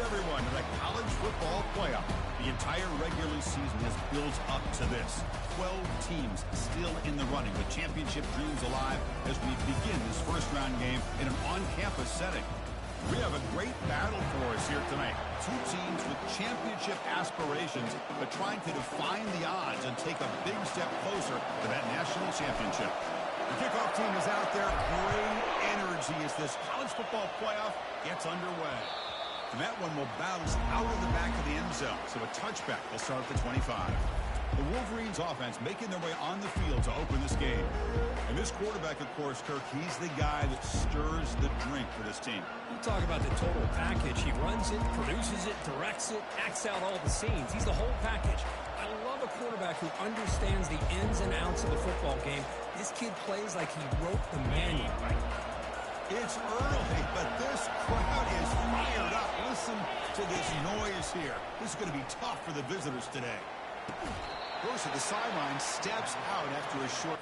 everyone, to the college football playoff. The entire regular season has built up to this. 12 teams still in the running with championship dreams alive as we begin this first-round game in an on-campus setting. We have a great battle for us here tonight. Two teams with championship aspirations, but trying to define the odds and take a big step closer to that national championship. The kickoff team is out there. Great energy as this college football playoff gets underway. And that one will bounce out of the back of the end zone. So a touchback will start at the 25. The Wolverines offense making their way on the field to open this game. And this quarterback, of course, Kirk, he's the guy that stirs the drink for this team. You talk about the total package. He runs it, produces it, directs it, acts out all the scenes. He's the whole package. I love a quarterback who understands the ins and outs of the football game. This kid plays like he wrote the manual. It's early, but this crowd is fired up. Listen to this noise here. This is going to be tough for the visitors today. Goes to the sideline, steps out after a short...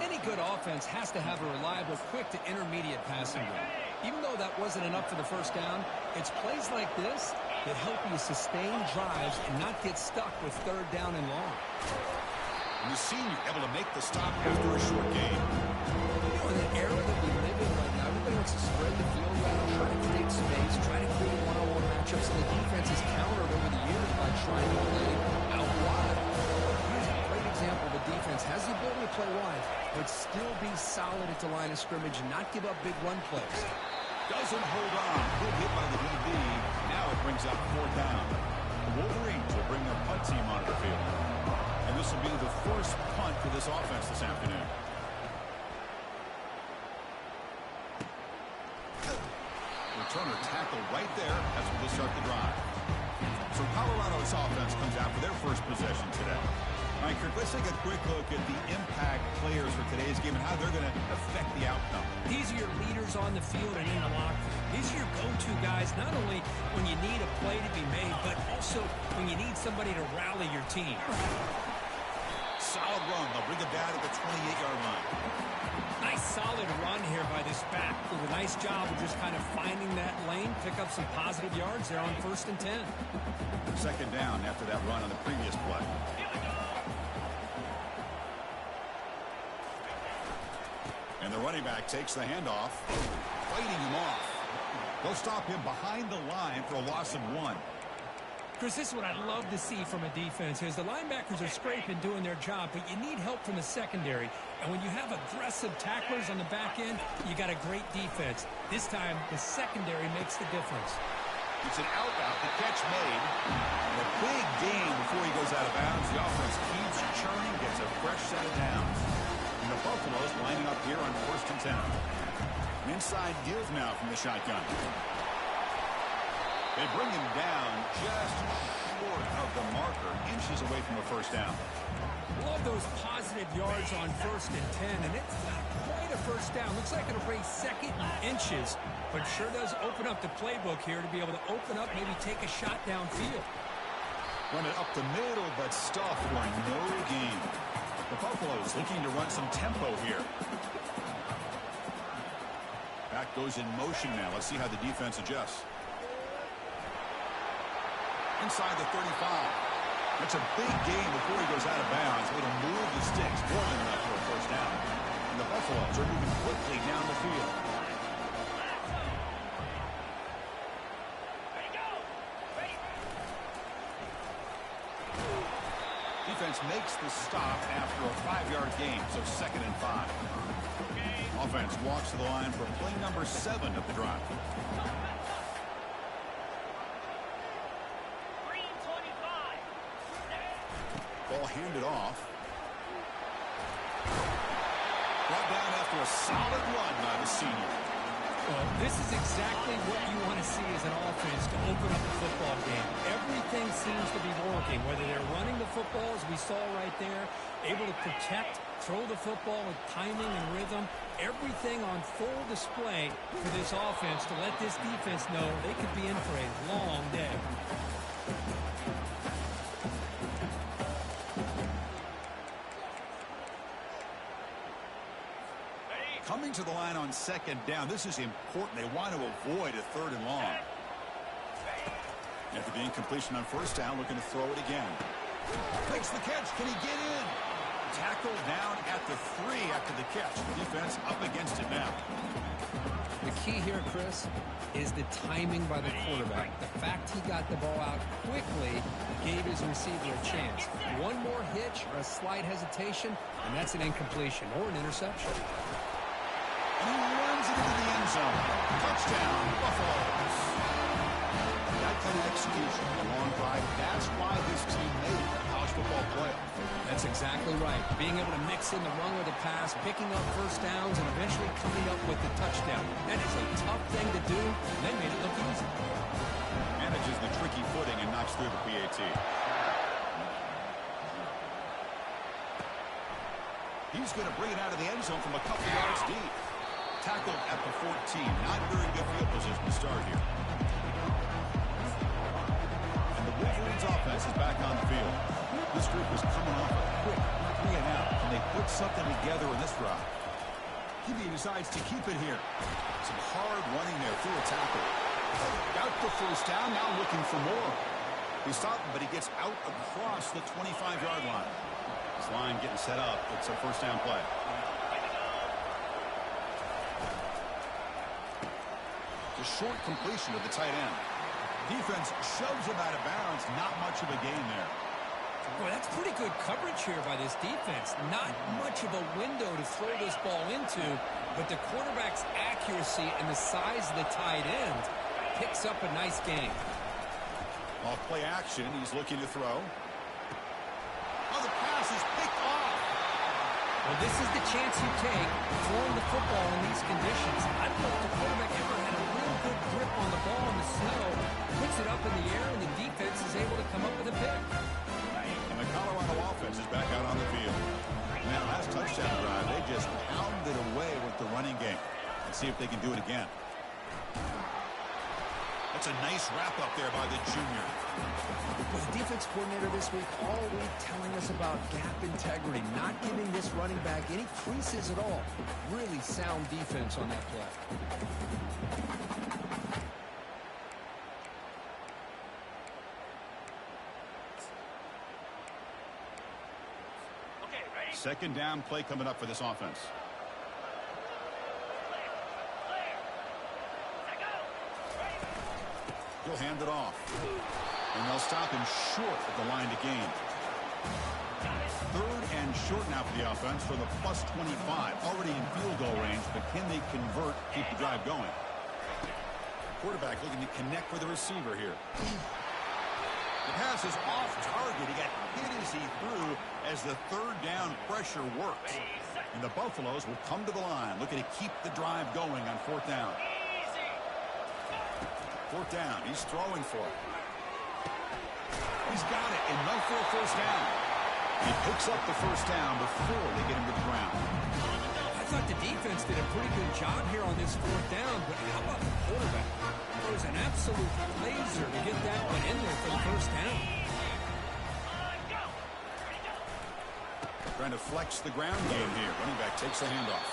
Any good offense has to have a reliable, quick to intermediate passing game. Even though that wasn't enough for the first down, it's plays like this that help you sustain drives and not get stuck with third down and long. And the senior able to make the stop after a short gain. You know, in the era that we live in right now, everybody wants to spread the field around, try to create space, try to create one-on-one matchups, and the defense is countered over the years by trying to play out wide. Here's a great example. The defense has the ability to play wide, but still be solid at the line of scrimmage and not give up big run plays. Doesn't hold on. Good hit by the DB. Now it brings up fourth down. The Wolverines will bring their punt team onto the field. And this will be the first punt for this offense this afternoon. Returner tackle right there. That's where they start the drive. So Colorado's offense comes out for their first possession today. All right, Kirk, let's take a quick look at the impact players for today's game and how they're going to affect the outcome. These are your leaders on the field and in the locker room. These are your go-to guys, not only when you need a play to be made, but also when you need somebody to rally your team. Solid run. They'll bring it down at the 28-yard line. Nice solid run here by this back. Did a nice job of just kind of finding that lane, pick up some positive yards there on 1st and 10. Second down after that run on the previous play. And the running back takes the handoff, fighting him off. They'll stop him behind the line for a loss of 1. Chris, this is what I love to see from a defense is the linebackers are scraping, doing their job, but you need help from the secondary. And when you have aggressive tacklers on the back end, you got a great defense. This time, the secondary makes the difference. It's an out route, the catch made. And a big gain before he goes out of bounds. The offense keeps churning, gets a fresh set of downs. And the Buffaloes lining up here on 1st and 10. An inside give now from the shotgun. They bring him down just short of the marker, inches away from a first down. Love those positive yards on 1st and 10, and it's not quite a first down. Looks like it'll bring second inches, but sure does open up the playbook here to be able to open up, maybe take a shot downfield. Run it up the middle, but stuff for no gain. The Buffaloes looking to run some tempo here. Back goes in motion now. Let's see how the defense adjusts. Inside the 35. That's a big gain before he goes out of bounds. It'll move the sticks more than enough for a first down. And the Buffaloes are moving quickly down the field. Defense makes the stop after a 5-yard gain, so 2nd and 5. Offense walks to the line for play number 7 of the drive. Ball handed off. Brought down after a solid run by the senior. Well, This is exactly what you want to see as an offense to open up a football game. Everything seems to be working, whether they're running the football, as we saw right there, able to protect, throw the football with timing and rhythm. Everything on full display for this offense to let this defense know they could be in for a long day. Coming to the line on second down, this is important. They want to avoid a third and long. After the incompletion on first down, looking to throw it again. Makes the catch. Can he get in? Tackled down at the 3 after the catch. Defense up against it now. The key here, Chris, is the timing by the quarterback. The fact he got the ball out quickly gave his receiver a chance. One more hitch or a slight hesitation, and that's an incompletion or an interception. And he runs it into the end zone. Touchdown, Buffaloes. That kind of execution, a long drive, that's why this team made it a college football playoff. That's exactly right. Being able to mix in the run with the pass, picking up first downs, and eventually coming up with the touchdown. That is a tough thing to do. They made it look easy. Manages the tricky footing and knocks through the PAT. He's going to bring it out of the end zone from a couple yards deep. Tackled at the 14. Not very good field position to start here. And the Wolverines offense is back on the field. This group is coming off a quick 3 and out. Can they put something together in this drive? He decides to keep it here. Some hard running there through a tackle. Got the first down, now looking for more. He stopped him, but he gets out across the 25-yard line. This line getting set up. It's a first down play. The short completion of the tight end. Defense shoves him out of bounds. Not much of a gain there. Boy, that's pretty good coverage here by this defense. Not much of a window to throw this ball into, but the quarterback's accuracy and the size of the tight end picks up a nice gain. Off play action, he's looking to throw. Oh, the pass is picked off. Well, this is the chance you take throwing the football in these conditions. I don't know if the quarterback ever had a real good grip on the ball in the snow, puts it up in the air, and the defense is able to come up with a pick. And the Colorado offense is back out on the field. And that last touchdown drive, they just pounded away with the running game. Let's see if they can do it again. That's a nice wrap-up there by the junior. Well, the defense coordinator this week all week telling us about gap integrity, not giving this running back any creases at all. Really sound defense on that play. Second down play coming up for this offense. He'll hand it off. And they'll stop him short at the line to gain. Third and short now for the offense for the plus 25. Already in field goal range, but can they convert, keep the drive going? Quarterback looking to connect with the receiver here. The pass is off target. He got hit as he threw as the third down pressure works. And the Buffaloes will come to the line, looking to keep the drive going on fourth down. Fourth down. He's throwing for it. He's got it. Enough for a first down. He picks up the first down before they get him to the ground. I thought the defense did a pretty good job here on this fourth down, but how about the quarterback? It was an absolute laser to get that one in there for the first down. Trying to flex the ground game here. Running back takes the handoff.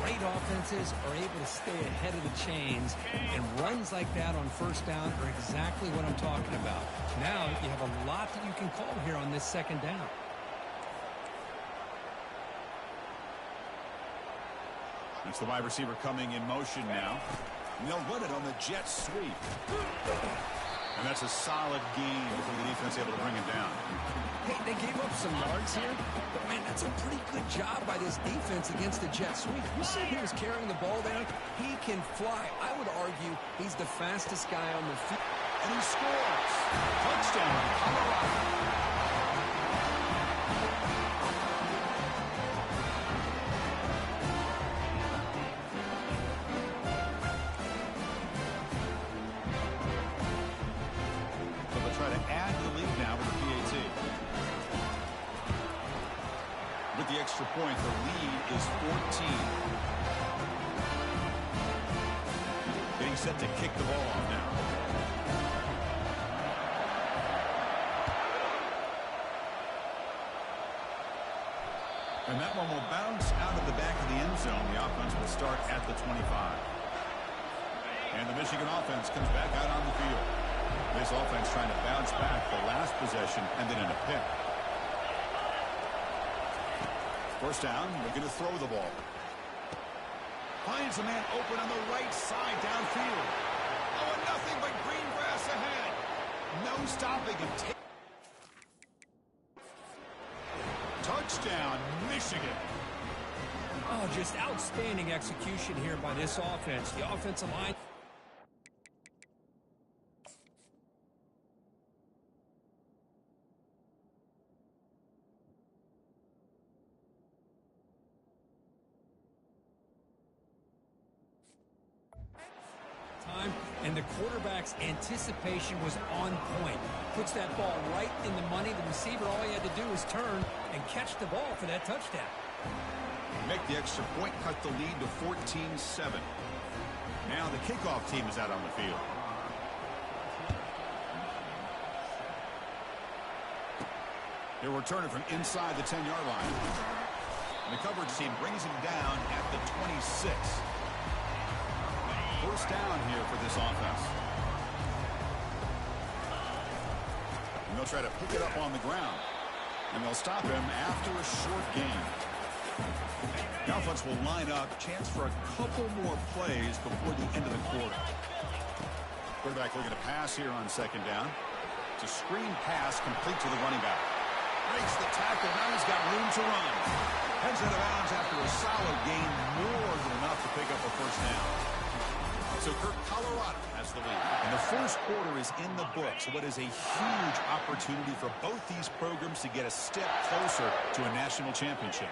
Great offenses are able to stay ahead of the chains, and runs like that on first down are exactly what I'm talking about. Now you have a lot that you can call here on this second down. That's the wide receiver coming in motion now. And they'll run it on the jet sweep. And that's a solid gain before the defense able to bring it down. Hey, they gave up some yards here, but man, that's a pretty good job by this defense against the jet sweep. You see he was carrying the ball down. He can fly. I would argue he's the fastest guy on the field. And he scores. Touchdown, Colorado. extra point. The lead is 14. Getting set to kick the ball off now. And that one will bounce out of the back of the end zone. The offense will start at the 25. And the Michigan offense comes back out on the field. This offense trying to bounce back the last possession and then in a pick. First down, they're going to throw the ball. Finds a man open on the right side downfield. Oh, and nothing but green grass ahead. No stopping him. Touchdown, Michigan. Oh, just outstanding execution here by this offense. The offensive line. And the quarterback's anticipation was on point. Puts that ball right in the money. The receiver, all he had to do was turn and catch the ball for that touchdown. Make the extra point, cut the lead to 14-7. Now the kickoff team is out on the field. They'll return it from inside the 10-yard line. And the coverage team brings him down at the 26. First down here for this offense. And they'll try to pick it up on the ground. And they'll stop him after a short gain. The offense will line up. Chance for a couple more plays before the end of the quarter. Quarterback looking to pass here on second down. It's a screen pass complete to the running back. Breaks the tackle. Now he's got room to run. Heads out of bounds after a solid gain. More than enough to pick up a first down. So Colorado has the lead. And the first quarter is in the books. What is a huge opportunity for both these programs to get a step closer to a national championship.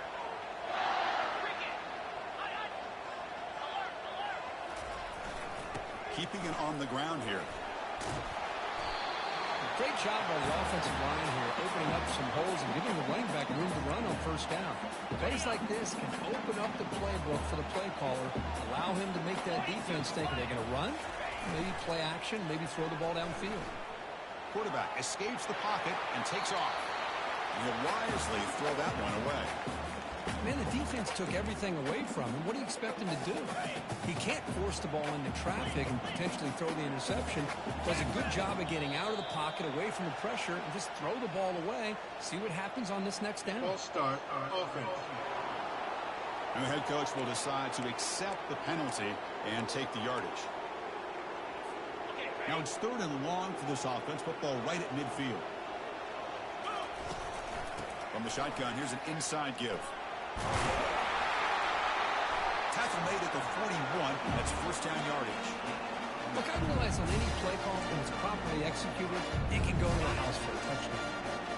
Keeping it on the ground here. Great job by the offensive line here, opening up some holes and giving the running back room to run on first down. Plays like this can open up the playbook for the play caller, allow him to make that defense think, are they going to run? Maybe play action, maybe throw the ball downfield. Quarterback escapes the pocket and takes off. And he'll wisely throw that one away. Man, the defense took everything away from him. What do you expect him to do? He can't force the ball into traffic and potentially throw the interception. Does a good job of getting out of the pocket, away from the pressure, and just throw the ball away. See what happens on this next down. Ball start on offense. And the head coach will decide to accept the penalty and take the yardage. Now it's third and long for this offense. Football right at midfield. From the shotgun, here's an inside give. Tackle made at the 41. That's first down yardage. Look, I realize on any play call, when it's properly executed, it can go to the house for a touchdown.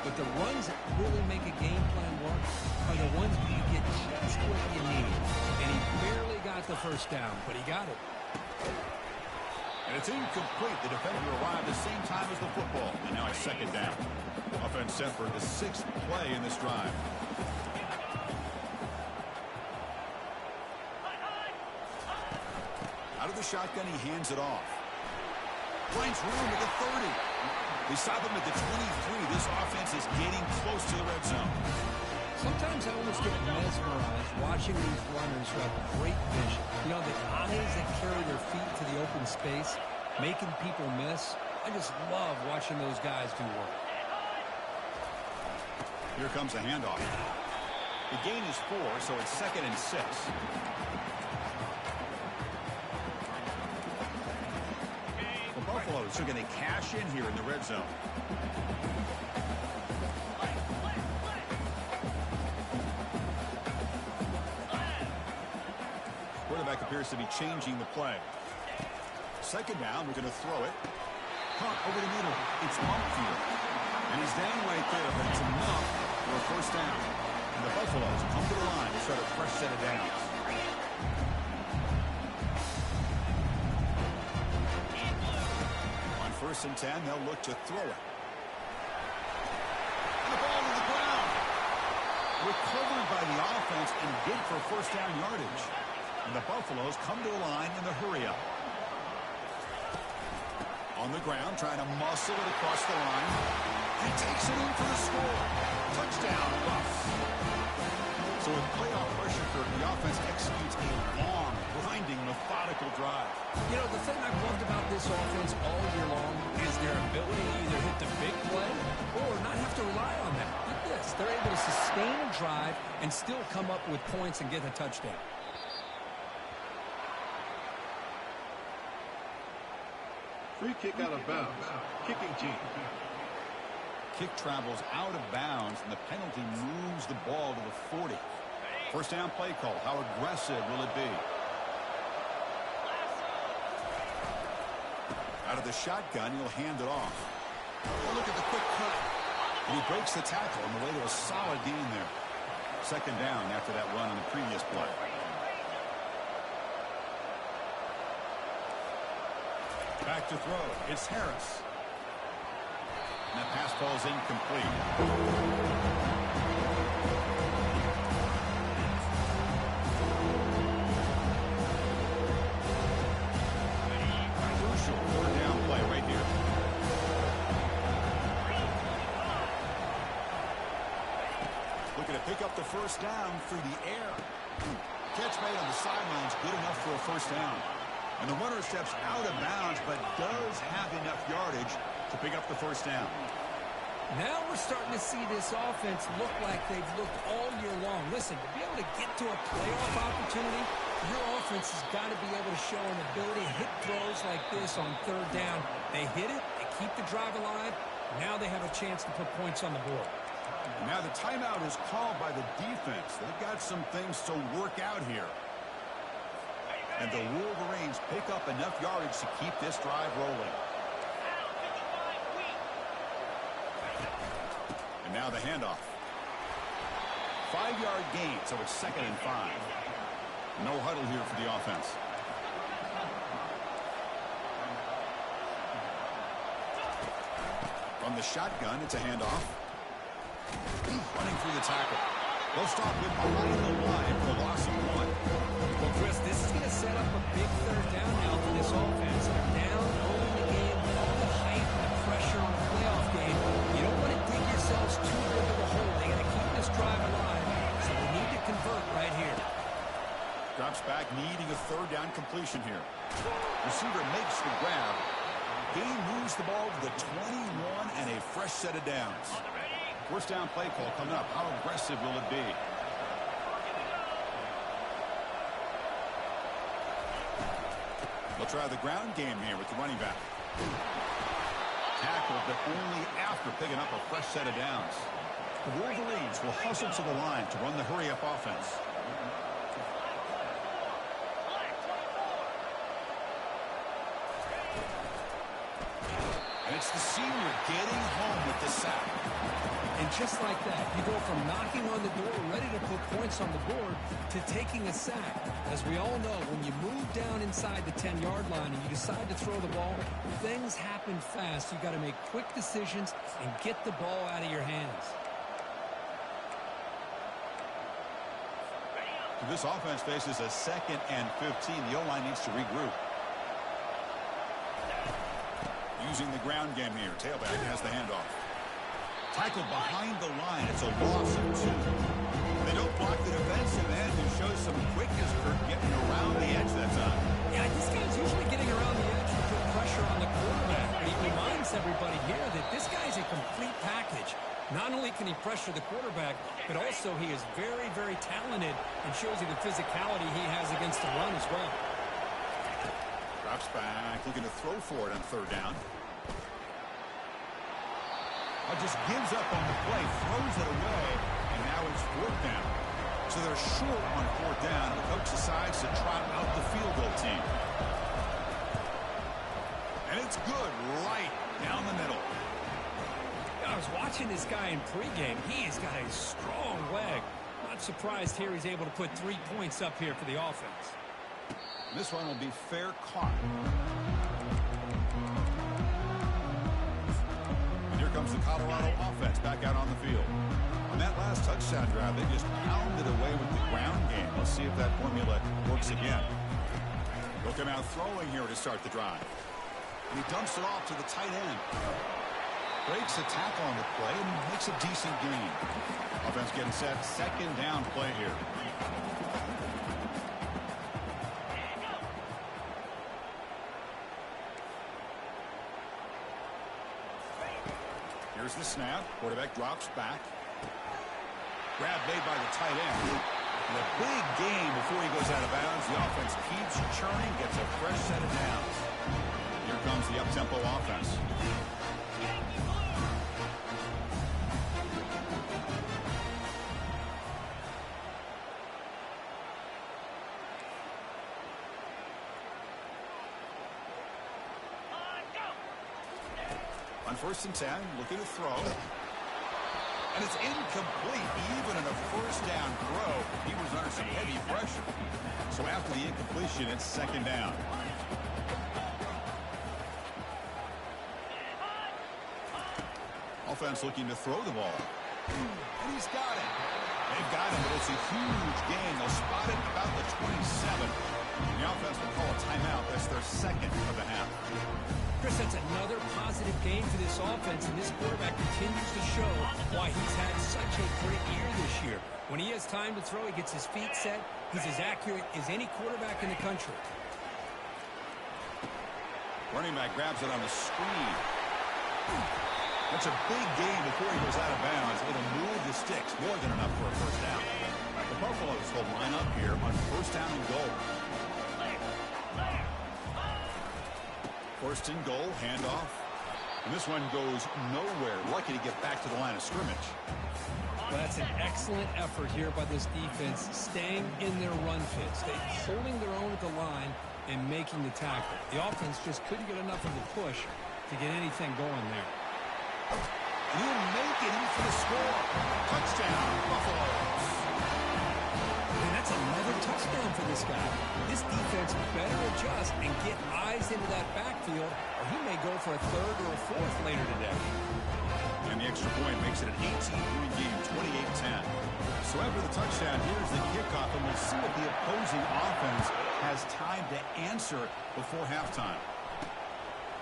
But the runs that really make a game plan work are the ones where you get just what you need. And he barely got the first down, but he got it. And it's incomplete. The defender arrived the same time as the football. And now it's second down. Offense set for the sixth play in this drive. Out of the shotgun, he hands it off. Finds room at the 30. They stop him at the 23. This offense is getting close to the red zone. Sometimes I almost get mesmerized watching these runners who have great vision. You know, the eyes that carry their feet to the open space, making people miss. I just love watching those guys do work. Here comes a handoff. The gain is 4, so it's second and 6. The Buffaloes are going to cash in here in the red zone. Quarterback appears to be changing the play. Second down, we're going to throw it. Punt over the middle. It's Montfield. And he's down right there, but it's enough for a first down. And the Buffaloes come to the line to start a fresh set of downs. On first and 10, they'll look to throw it. And the ball to the ground. Recovered attempt by the offense and good for first down yardage. And the Buffaloes come to the line in the hurry-up. On the ground, trying to muscle it across the line. He takes it in for the score. Touchdown, Buffs. So with playoff pressure, the offense executes a long, grinding, methodical drive. You know, the thing I've loved about this offense all year long is their ability to either hit the big play or not have to rely on that. Look at this. They're able to sustain a drive and still come up with points and get a touchdown. Free kick out of bounds. Kicking team. Kick travels out of bounds, and the penalty moves the ball to the 40. First down play call. How aggressive will it be? Out of the shotgun, he'll hand it off. Oh, look at the quick cut. And he breaks the tackle on the way to a solid gain there. Second down after that run on the previous play. Back to throw. It's Harris. And that pass falls incomplete. Crucial third down play right here. Looking to pick up the first down through the air. Catch made on the sidelines, good enough for a first down. And the runner steps out of bounds, but does have enough yardage to pick up the first down. Now we're starting to see this offense look like they've looked all year long. Listen, to be able to get to a playoff opportunity, your offense has got to be able to show an ability to hit throws like this on third down. They hit it, they keep the drive alive. Now they have a chance to put points on the board. And now the timeout is called by the defense. They've got some things to work out here. And the Wolverines pick up enough yardage to keep this drive rolling. And now the handoff. 5-yard gain, so it's 2nd and 5. No huddle here for the offense. From the shotgun, it's a handoff. Running through the tackle. They'll stop him behind the line for the loss of 1. Well, Chris, this is going to set up a big third down now for this offense. They're down, owning the game, with all the hype and the pressure on a playoff game. You don't want to dig yourselves too big of a hole. They got to keep this drive alive, so they need to convert right here. Drops back, needing a third down completion here. Receiver makes the grab. Gain moves the ball to the 21 and a fresh set of downs. First down play call coming up. How aggressive will it be? They'll try the ground game here with the running back. Tackled, but only after picking up a fresh set of downs. The Wolverines will hustle to the line to run the hurry-up offense. And it's the senior getting home with the sack. And just like that, you go from knocking on the door, ready to put points on the board, to taking a sack. As we all know, when you move down inside the 10-yard line and you decide to throw the ball, things happen fast. You got to make quick decisions and get the ball out of your hands. This offense faces a 2nd and 15. The O-line needs to regroup. Using the ground game here. Tailback has the handoff. Tackled behind the line. It's a loss of 2. They don't block the defensive end and shows some quickness for getting around the edge that time. Yeah, this guy's usually getting around the edge to put pressure on the quarterback. But he reminds everybody here that this guy's a complete package. Not only can he pressure the quarterback, but also he is very, very talented and shows you the physicality he has against the run as well. Drops back, looking to throw for it on third down. Just gives up on the play, throws it away, and now it's 4th down. So they're short on 4th down, and the coach decides to trot out the field goal team. And it's good right down the middle. I was watching this guy in pregame. He has got a strong leg. Not surprised here he's able to put 3 points up here for the offense. This one will be fair caught. And here comes comes the Colorado offense back out on the field. On that last touchdown drive, they just pounded away with the ground game. Let's see if that formula works again. They'll come out throwing here to start the drive. And he dumps it off to the tight end. Breaks a tackle on the play and makes a decent gain. Offense getting set. Second down play here. Here's the snap. Quarterback drops back. Grab made by the tight end. And a big gain before he goes out of bounds. The offense keeps churning, gets a fresh set of downs. Here comes the up-tempo offense. On 1st and 10, looking to throw. And it's incomplete. Even in a first down throw, he was under some heavy pressure. So after the incompletion, it's second down. Offense looking to throw the ball. And he's got it. They've got him, but it's a huge gain. They'll spot it about the 27. And the offense will call a timeout. That's their second of the half. Chris, that's another positive game for this offense, and this quarterback continues to show why he's had such a great year this year. When he has time to throw, he gets his feet set. He's as accurate as any quarterback in the country. Running back grabs it on the screen. That's a big gain before he goes out of bounds. It'll move the sticks, more than enough for a first down. The Buffaloes will line up here on 1st down and goal. 1st and goal, handoff. And this one goes nowhere. Lucky to get back to the line of scrimmage. Well, that's an excellent effort here by this defense, staying in their run fits. They're holding their own at the line and making the tackle. The offense just couldn't get enough of a push to get anything going there. And he'll make it in for the score. Touchdown, Buffaloes. And that's another touchdown for this guy. This defense better adjust and get eyes into that backfield, or he may go for a third or a fourth later today. And the extra point makes it an 18-point game, 28-10. So after the touchdown, here's the kickoff, and we'll see if the opposing offense has time to answer before halftime.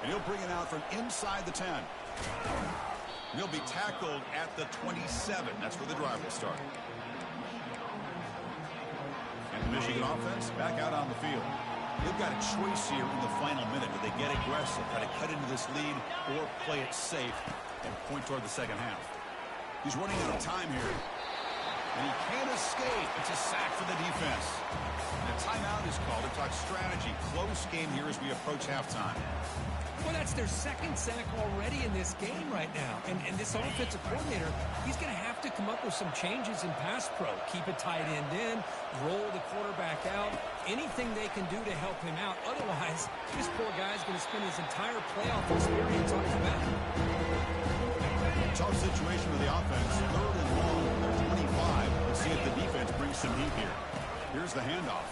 And he'll bring it out from inside the 10. He'll be tackled at the 27. That's where the drive will start. And the Michigan offense back out on the field. They've got a choice here in the final minute. Do they get aggressive, try to cut into this lead, or play it safe and point toward the second half? He's running out of time here. And he can't escape. It's a sack for the defense. And a timeout is called to talk strategy. Close game here as we approach halftime. Well, that's their second sack already in this game right now. And this offensive coordinator, he's going to have to come up with some changes in pass pro. Keep a tight end in, roll the quarterback out, anything they can do to help him out. Otherwise, this poor guy's going to spend his entire playoff experience on his back. Tough situation with the offense. 3rd and long from their 25. Let's see if the defense brings some heat here. Here's the handoff.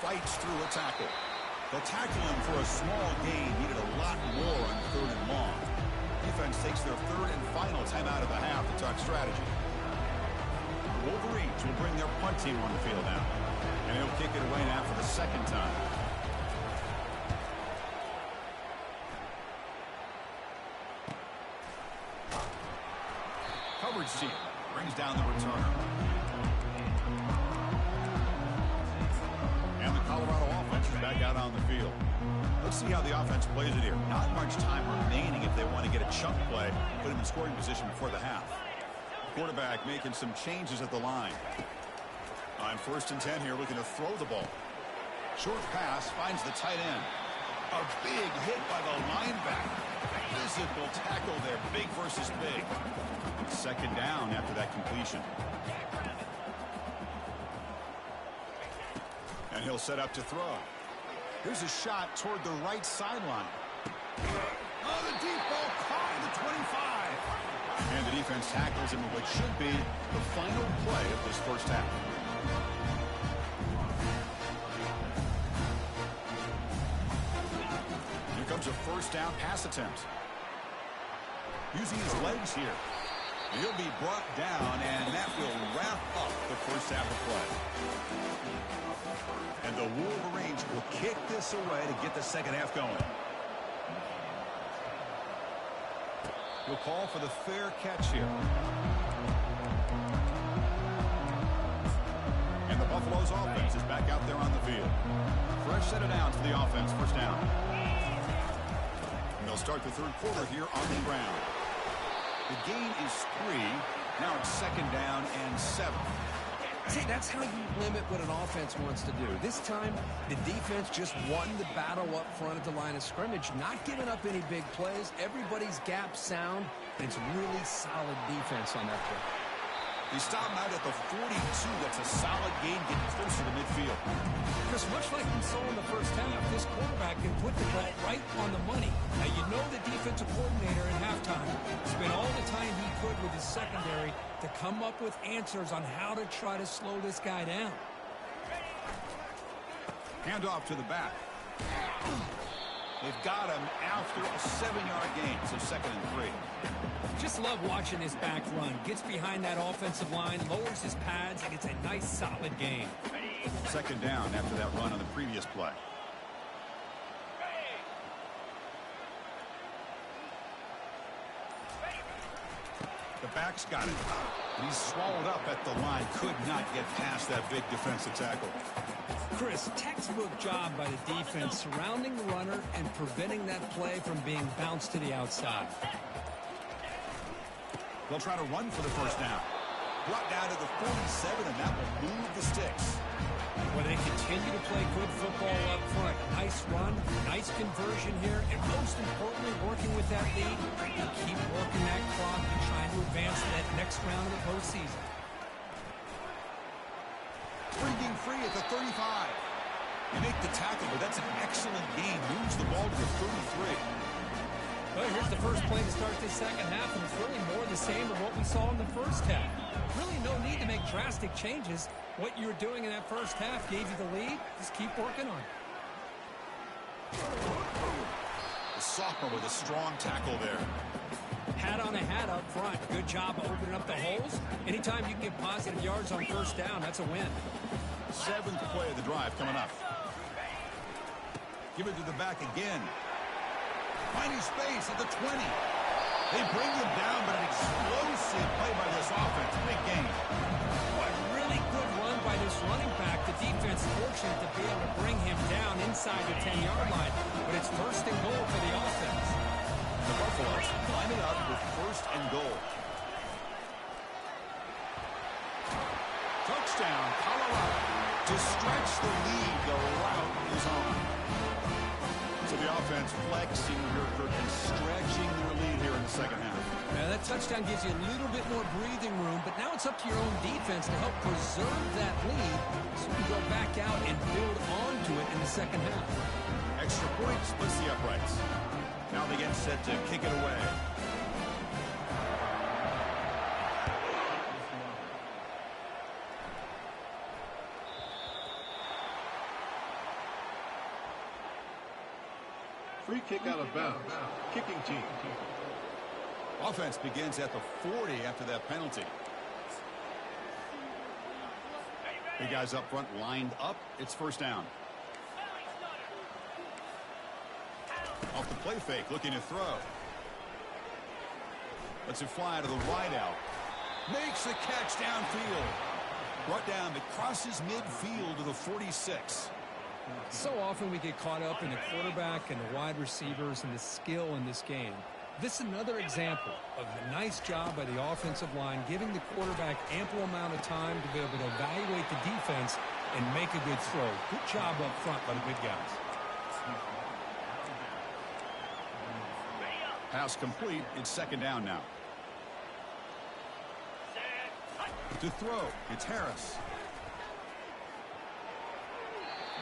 Fights through a tackle. They'll tackle him for a small gain. Needed a lot more on 3rd and long. Defense takes their 3rd and final timeout of the half to talk strategy. The Wolverines will bring their punt team on the field now. And he'll kick it away now for the second time. Coverage team brings down the returner. And the Colorado offense is back out on the field. Let's see how the offense plays it here. Not much time remaining if they want to get a chunk play, put him in scoring position before the half. Quarterback making some changes at the line. On 1st and 10 here, looking to throw the ball. Short pass finds the tight end. A big hit by the linebacker. Physical tackle there, big versus big. Second down after that completion. And he'll set up to throw. Here's a shot toward the right sideline. Oh, the deep ball caught at the 25. And the defense tackles him in what should be the final play of this first half. Here comes a first down pass attempt. using his legs here. He'll be brought down, and that will wrap up the first half of play. And the Wolverines will kick this away to get the second half going. He'll call for the fair catch here. And the Buffalo's offense is back out there on the field. Fresh set of downs for the offense, first down. And they'll start the third quarter here on the ground. The gain is 3. Now it's second down and 7. See, that's how you limit what an offense wants to do. This time, the defense just won the battle up front at the line of scrimmage, not giving up any big plays. Everybody's gap sound, and it's really solid defense on that play. They stop him out at the 42. That's a solid gain, getting closer to midfield. Chris, much like we saw in the first half, this quarterback can put the ball right on the money. Now, you know the defensive coordinator at halftime spent all the time he could with his secondary to come up with answers on how to try to slow this guy down. Handoff to the back. They've got him after a 7-yard gain, so second and 3. Just love watching this back run. Gets behind that offensive line, lowers his pads, and it's a nice, solid gain. Second down after that run on the previous play. The back's got it. And he's swallowed up at the line. Could not get past that big defensive tackle. Chris, textbook job by the defense surrounding the runner and preventing that play from being bounced to the outside. They'll try to run for the first down. Brought down to the 47, and that will move the sticks. Well, they continue to play good football up front. Nice run, nice conversion here, and most importantly, working with that lead, you keep working that clock and trying to advance to that next round of the postseason. Breaking free at the 35. You make the tackle, but that's an excellent gain. Moves the ball to the 33. Well, here's the first play to start this second half, and it's really more the same of what we saw in the first half. Really no need to make drastic changes. What you were doing in that first half gave you the lead. Just keep working on it. The sophomore with a strong tackle there. Hat on a hat up front. Good job of opening up the holes. Anytime you can get positive yards on first down, that's a win. 7th play of the drive coming up. Give it to the back again. Finding space at the 20. They bring him down, but an explosive play by this offense. Big gain. What a really good run by this running back. The defense fortunate to be able to bring him down inside the 10-yard line. But it's first and goal for the offense. The Buffaloes line it up with first and goal. Touchdown, Colorado. To stretch the lead, the route is on. So the offense flexing and stretching their lead here in the second half. Now that touchdown gives you a little bit more breathing room, but now it's up to your own defense to help preserve that lead so you can go back out and build onto it in the second half. Extra point splits the uprights. Now they get set to kick it away. Free kick out of bounds. Kicking team. Offense begins at the 40 after that penalty. Big guys up front lined up. It's first down. Off the play fake, looking to throw. Lets it fly to the wide out. Makes the catch downfield. Brought down, but crosses midfield to the 46. So often we get caught up in the quarterback and the wide receivers and the skill in this game. This is another example of a nice job by the offensive line, giving the quarterback ample amount of time to be able to evaluate the defense and make a good throw. Good job up front by the big guys. Pass complete. It's second down now. To throw, it's Harris.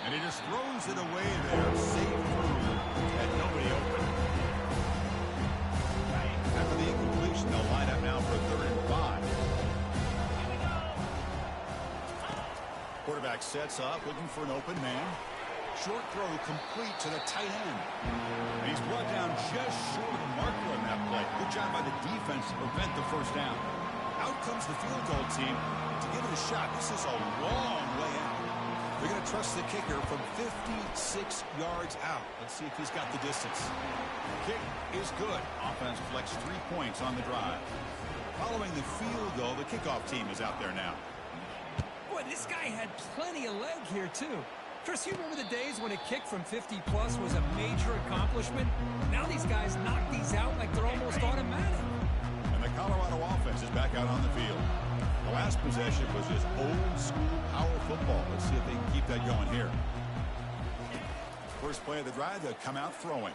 And he just throws it away there. Safe through. And nobody open. After the incompletion, they'll line up now for a 3rd and 5. Quarterback sets up, looking for an open man. Short throw complete to the tight end. And he's brought down just short of the marker on that play. Good job by the defense to prevent the first down. Out comes the field goal team to give it a shot. This is a long way out. They're going to trust the kicker from 56 yards out. Let's see if he's got the distance. Kick is good. Offense collects 3 points on the drive. Following the field goal, the kickoff team is out there now. Boy, this guy had plenty of leg here, too. Chris, you remember the days when a kick from 50-plus was a major accomplishment? Now these guys knock these out like they're almost automatic. And the Colorado offense is back out on the field. The last possession was just old-school power football. Let's see if they can keep that going here. First play of the drive, they'll come out throwing.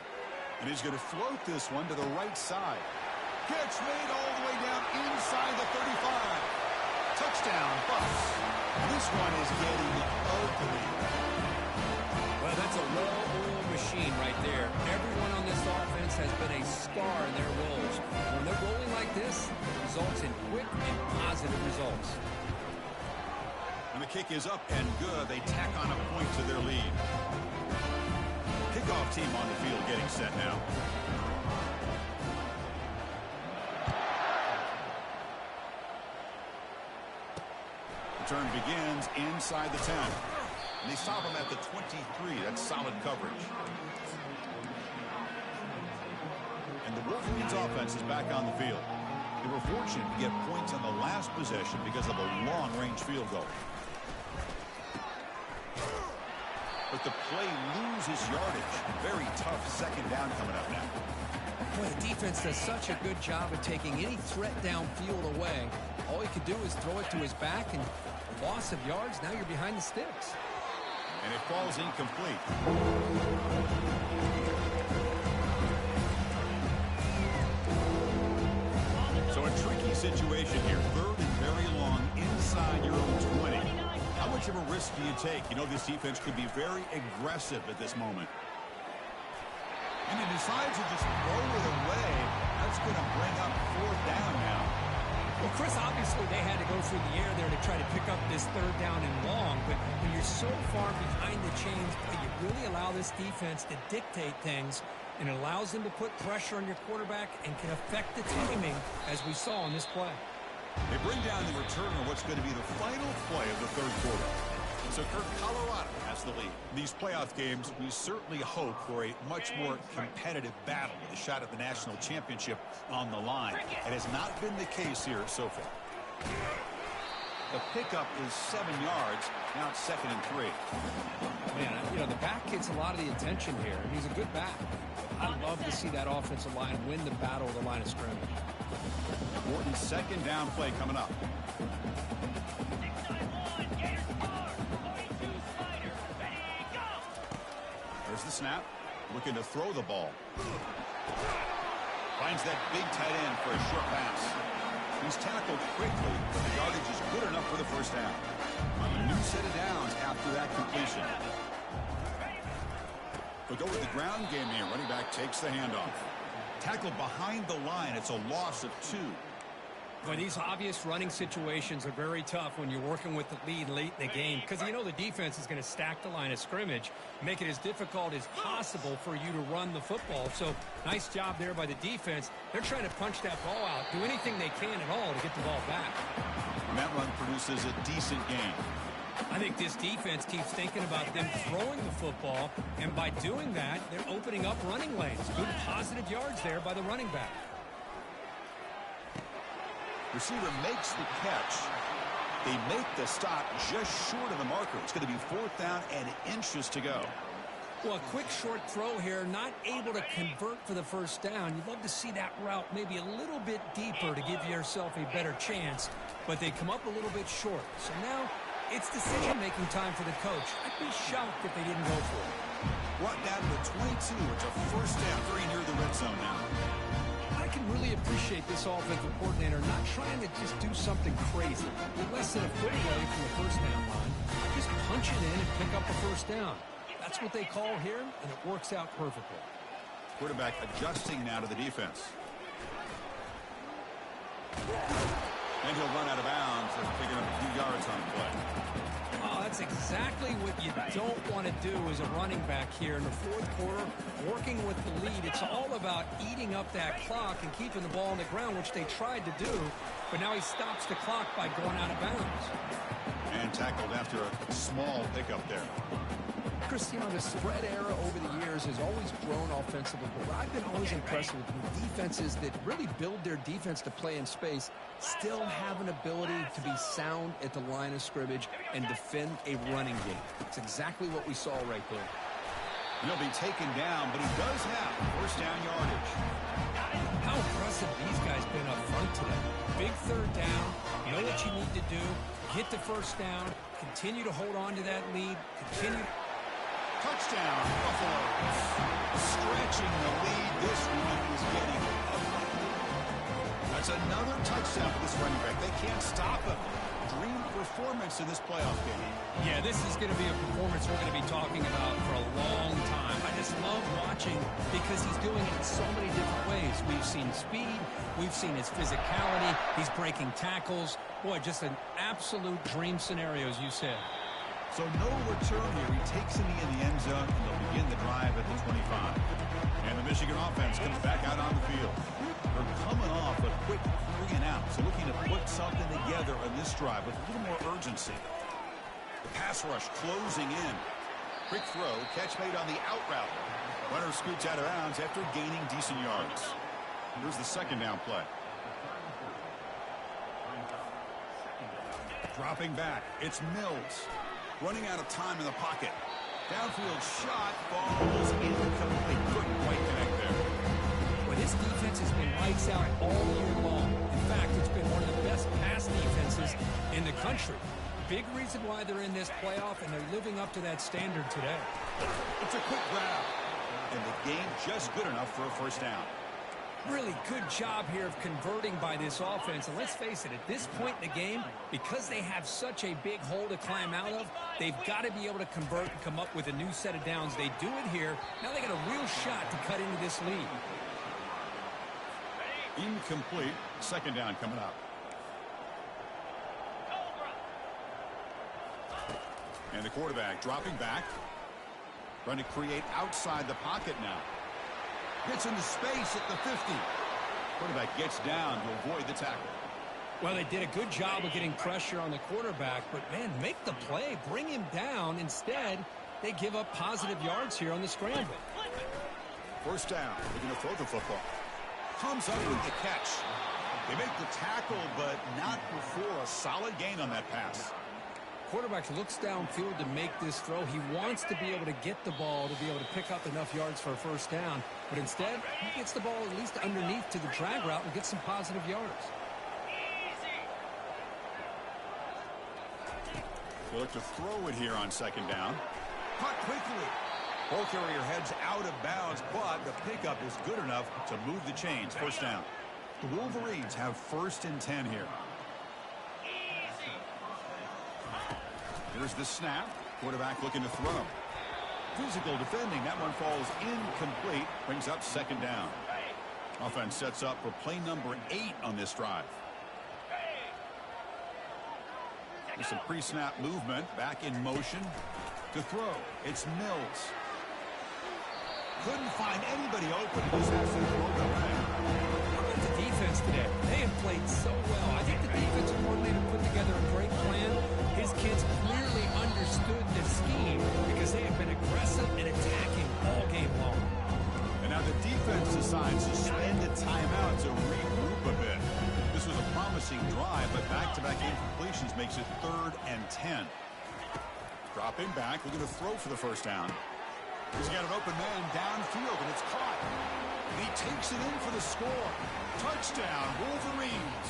And he's going to float this one to the right side. Catch made all the way down inside the 35. Touchdown, Bucks. This one is getting ugly. Well, that's a well-oiled machine right there. Everyone on this offense has been a star in their roles. When they're rolling like this, it results in quick and positive results. And the kick is up and good. They tack on a point to their lead. Kickoff team on the field getting set now. Return begins inside the 10. And they stop him at the 23. That's solid coverage. And the Wolverines offense is back on the field. They were fortunate to get points on the last possession because of a long-range field goal. But the play loses yardage. Very tough second down coming up now. Boy, the defense does such a good job of taking any threat downfield away. All he could do is throw it to his back, and a loss of yards, now you're behind the sticks. And it falls incomplete. So a tricky situation here. Third and very long inside your own 20. How much of a risk do you take? You know, this defense could be very aggressive at this moment. And he decides to just throw it away. That's going to bring up fourth down now. Well, Chris, obviously they had to go through the air there to try to pick up this third down and long, but when you're so far behind the chains, you really allow this defense to dictate things, and it allows them to put pressure on your quarterback and can affect the timing, as we saw in this play. They bring down the return on what's going to be the final play of the third quarter. So Kirk, Colorado has the lead. These playoff games, we certainly hope for a much more competitive battle with a shot at the national championship on the line. It has not been the case here so far. The pickup is 7 yards. Now it's 2nd and 3. Man, you know, the back gets a lot of the attention here. He's a good back. I'd love to see that offensive line win the battle of the line of scrimmage. Morton's second down play coming up. There's the snap. Looking to throw the ball. Finds that big tight end for a short pass. He's tackled quickly, but the yardage is good enough for the first down. A new set of downs after that completion. They'll go with the ground game here. Running back takes the handoff. Tackled behind the line. It's a loss of 2. But these obvious running situations are very tough when you're working with the lead late in the game, because you know the defense is going to stack the line of scrimmage, make it as difficult as possible for you to run the football. So nice job there by the defense. They're trying to punch that ball out, do anything they can at all to get the ball back. And that run produces a decent gain. I think this defense keeps thinking about them throwing the football, and by doing that, they're opening up running lanes. Good positive yards there by the running back. Receiver makes the catch. They make the stop just short of the marker. It's going to be 4th down and inches to go. Well, a quick short throw here, not able to convert for the first down. You'd love to see that route maybe a little bit deeper to give yourself a better chance, but they come up a little bit short. So now it's decision-making time for the coach. I'd be shocked if they didn't go for it. Brought down to the 22. It's a first down very near the red zone now. I can really appreciate this offensive coordinator not trying to just do something crazy. You're less than a foot away from the first down line. Just punch it in and pick up the first down. That's what they call here, and it works out perfectly. Quarterback adjusting now to the defense. And he'll run out of bounds after picking up a few yards on the play. Oh, that's exactly what you don't want to do as a running back here in the fourth quarter. Working with the lead, it's all about eating up that clock and keeping the ball on the ground, which they tried to do. But now he stops the clock by going out of bounds. And tackled after a small pickup there. Cristiano, the spread era over the years has always grown offensively, but I've been always impressed with defenses that really build their defense to play in space, still have an ability to be sound at the line of scrimmage and defend a running game. It's exactly what we saw right there. He'll be taken down, but he does have first down yardage. How impressive these guys been up front today. Big third down, know what you need to do, get the first down, continue to hold on to that lead, continue. Touchdown, Buffalo. Stretching the lead. This one is getting ugly. That's another touchdown for this running back. They can't stop him. Dream performance in this playoff game. Yeah, this is going to be a performance we're going to be talking about for a long time. I just love watching because he's doing it in so many different ways. We've seen speed. We've seen his physicality. He's breaking tackles. Boy, just an absolute dream scenario, as you said. So no return here. He takes it in the end zone, and they'll begin the drive at the 25. And the Michigan offense comes back out on the field. They're coming off a quick 3 and out, so looking to put something together on this drive with a little more urgency. The pass rush closing in. Quick throw, catch made on the out route. Runner scoots out of bounds after gaining decent yards. Here's the second down play. Dropping back, it's Mills. Running out of time in the pocket. Downfield shot, falls incomplete. Couldn't quite connect there. Well, this defense has been lights out all year long. In fact, it's been one of the best pass defenses in the country. Big reason why they're in this playoff, and they're living up to that standard today. It's a quick grab. And the game just good enough for a first down. Really good job here of converting by this offense. And let's face it, at this point in the game, because they have such a big hole to climb out of, they've got to be able to convert and come up with a new set of downs. They do it here. Now they got a real shot to cut into this lead. Incomplete. Second down coming up. And the quarterback dropping back. Trying to create outside the pocket now. Gets into space at the 50. Quarterback gets down to avoid the tackle. Well, they did a good job of getting pressure on the quarterback, but, man, make the play, bring him down. Instead, they give up positive yards here on the scramble. First down. They're going to throw the football. Comes up with the catch. They make the tackle, but not before a solid gain on that pass. Quarterback looks downfield to make this throw. He wants to be able to get the ball to be able to pick up enough yards for a first down. But instead, he gets the ball at least underneath to the drag route and gets some positive yards. They look to throw it here on second down. Caught quickly. Ball carrier heads out of bounds, but the pickup is good enough to move the chains. First down. The Wolverines have first and 10 here. Here's the snap. Quarterback looking to throw. Physical defending. That one falls incomplete. Brings up second down. Offense sets up for play number 8 on this drive. There's some pre-snap movement. Back in motion. To throw. It's Mills. Couldn't find anybody open. Just has to throw the leg. How about the defense today? They have played so well. I think the defensive coordinator put together a great plan. His kids clearly understood the scheme because they have been aggressive and attacking all game long. And now the defense decides to spend a timeout to regroup a bit. This was a promising drive, but back-to-back incompletions makes it 3rd and 10. Dropping back, looking to throw for the first down. He's got an open man downfield, and it's caught. And he takes it in for the score. Touchdown, Wolverines.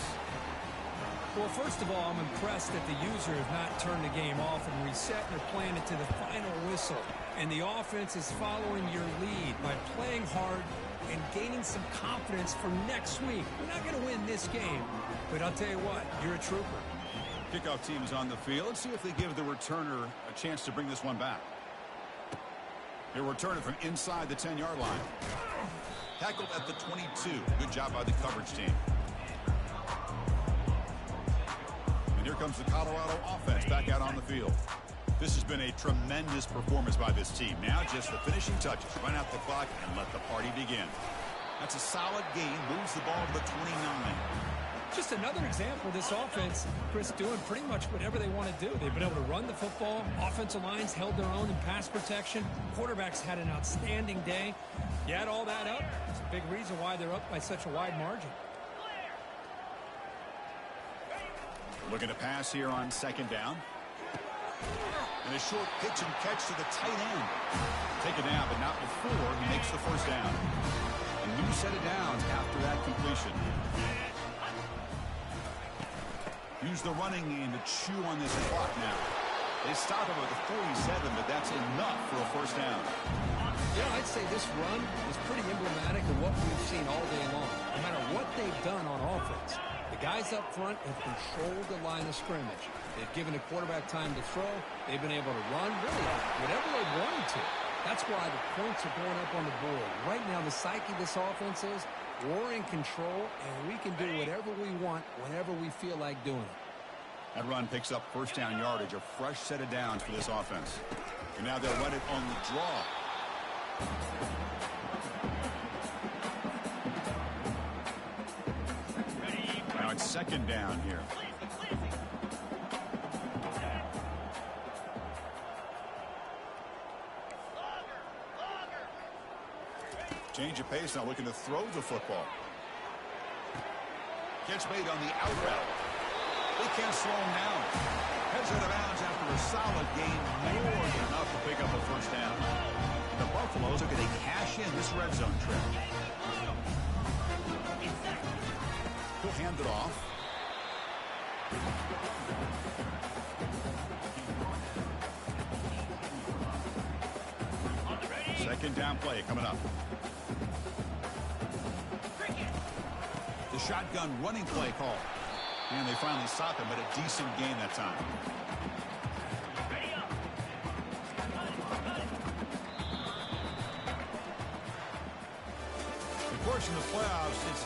Well, first of all, I'm impressed that the user has not turned the game off and reset and are playing it to the final whistle. And the offense is following your lead by playing hard and gaining some confidence for next week. We're not going to win this game, but I'll tell you what, you're a trooper. Kickoff team is on the field. Let's see if they give the returner a chance to bring this one back. He'll return it from inside the 10-yard line. Tackled at the 22. Good job by the coverage team. And here comes the Colorado offense back out on the field. This has been a tremendous performance by this team. Now just the finishing touches. Run out the clock and let the party begin. That's a solid gain. Moves the ball to the 29. Just another example of this offense, Chris, doing pretty much whatever they want to do. They've been able to run the football. Offensive lines held their own in pass protection. Quarterbacks had an outstanding day. You add all that up, it's a big reason why they're up by such a wide margin. Looking to pass here on second down. And a short pitch and catch to the tight end. Taken down, but not before he makes the first down. A new set of downs after that completion. Use the running game to chew on this clock now. They stop him at the 47, but that's enough for a first down. Yeah, I'd say this run is pretty emblematic of what we've seen all day long. No matter what they've done on offense, the guys up front have controlled the line of scrimmage. They've given the quarterback time to throw. They've been able to run, really, whatever they wanted to. That's why the points are going up on the board. Right now, the psyche of this offense is we're in control, and we can do whatever we want whenever we feel like doing it. That run picks up first down yardage, a fresh set of downs for this offense. And now they'll run it on the draw. Now it's second down here. Change of pace now, looking to throw the football. Catch made on the out route. They can't slow him down. Heads out of bounds after a solid gain, more than enough to pick up a first down. The Buffaloes are going to cash in this red zone trip. He'll hand it off. Second down play coming up. The shotgun running play call. And they finally stop him, but a decent gain that time. Of course, in the playoffs, it's